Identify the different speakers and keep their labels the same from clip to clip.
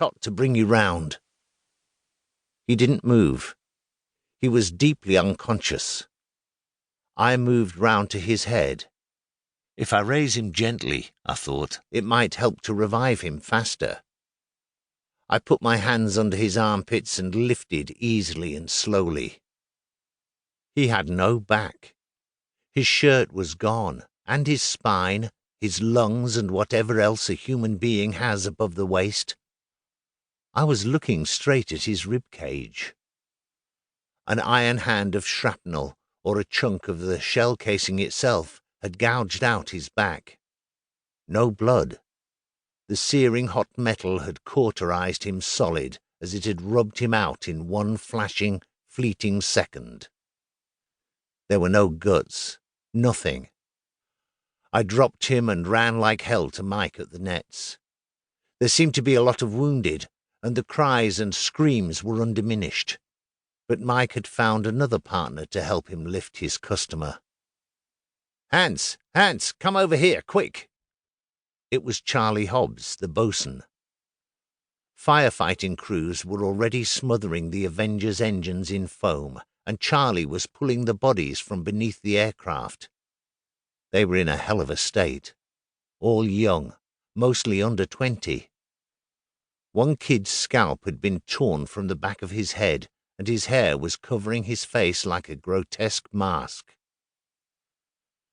Speaker 1: tot to bring you round." He didn't move. He was deeply unconscious. I moved round to his head. If I raise him gently, I thought, it might help to revive him faster. I put my hands under his armpits and lifted easily and slowly. He had no back. His shirt was gone, and his spine, his lungs, and whatever else a human being has above the waist. I was looking straight at his rib cage. An iron hand of shrapnel, or a chunk of the shell casing itself, had gouged out his back. No blood. The searing hot metal had cauterized him solid as it had rubbed him out in one flashing, fleeting second. There were no guts, nothing. I dropped him and ran like hell to Mike at the nets. There seemed to be a lot of wounded, and the cries and screams were undiminished. But Mike had found another partner to help him lift his customer. "Hans, come over here, quick!" It was Charlie Hobbs, the bosun. Firefighting crews were already smothering the Avenger's engines in foam, and Charlie was pulling the bodies from beneath the aircraft. They were in a hell of a state. All young, mostly under 20. One kid's scalp had been torn from the back of his head, and his hair was covering his face like a grotesque mask.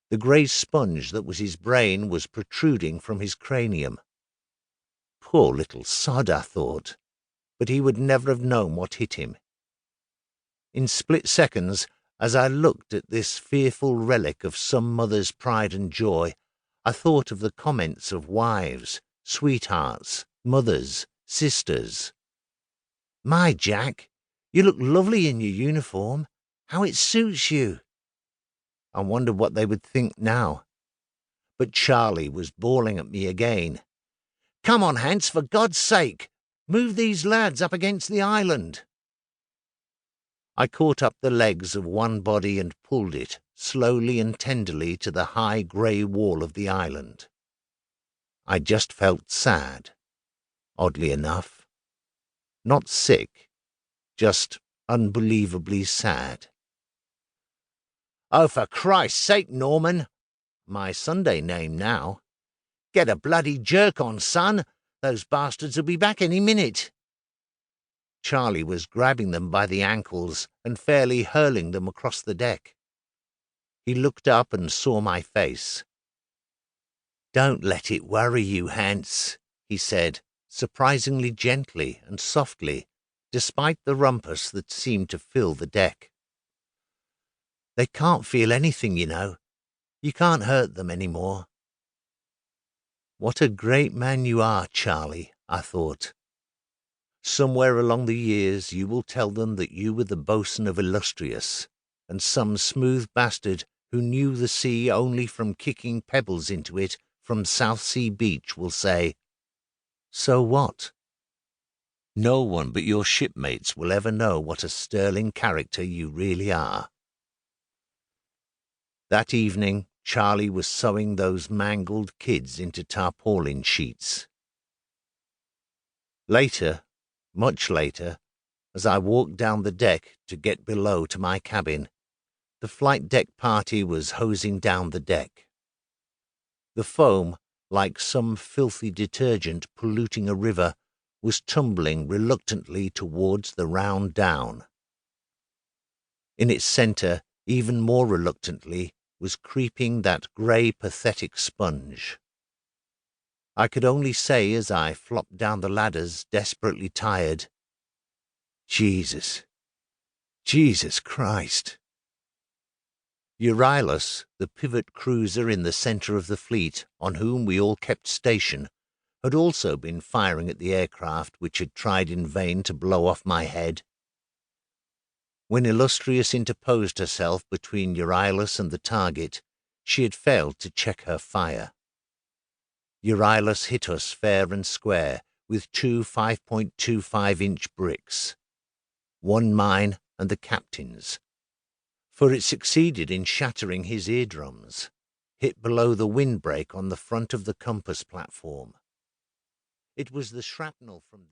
Speaker 1: The grey sponge that was his brain was protruding from his cranium. Poor little sod, I thought, but he would never have known what hit him. In split seconds, as I looked at this fearful relic of some mother's pride and joy, I thought of the comments of wives, sweethearts, mothers, sisters. "My Jack, you look lovely in your uniform. How it suits you." I wondered what they would think now. But Charlie was bawling at me again. "Come on, Hans, for God's sake! Move these lads up against the island." I caught up the legs of one body and pulled it, slowly and tenderly, to the high grey wall of the island. I just felt sad, oddly enough. Not sick, just unbelievably sad. "Oh, for Christ's sake, Norman!" My Sunday name now. "Get a bloody jerk on, son. Those bastards will be back any minute." Charlie was grabbing them by the ankles and fairly hurling them across the deck. He looked up and saw my face. "Don't let it worry you, Hans," he said, surprisingly gently and softly, despite the rumpus that seemed to fill the deck. "They can't feel anything, you know. You can't hurt them any more." What a great man you are, Charlie, I thought. Somewhere along the years you will tell them that you were the bosun of Illustrious, and some smooth bastard who knew the sea only from kicking pebbles into it from South Sea Beach will say, "So what?" No one but your shipmates will ever know what a sterling character you really are. That evening, Charlie was sewing those mangled kids into tarpaulin sheets. Later, much later, as I walked down the deck to get below to my cabin, the flight deck party was hosing down the deck. The foam, like some filthy detergent polluting a river, was tumbling reluctantly towards the round down. In its centre, even more reluctantly, was creeping that grey, pathetic sponge. I could only say as I flopped down the ladders, desperately tired, Jesus Christ." Euryalus, the pivot cruiser in the centre of the fleet, on whom we all kept station, had also been firing at the aircraft which had tried in vain to blow off my head. When Illustrious interposed herself between Euryalus and the target, she had failed to check her fire. Euryalus hit us fair and square with 2 5.25-inch bricks, one mine and the captain's, for it succeeded in shattering his eardrums, hit below the windbreak on the front of the compass platform. It was the shrapnel from this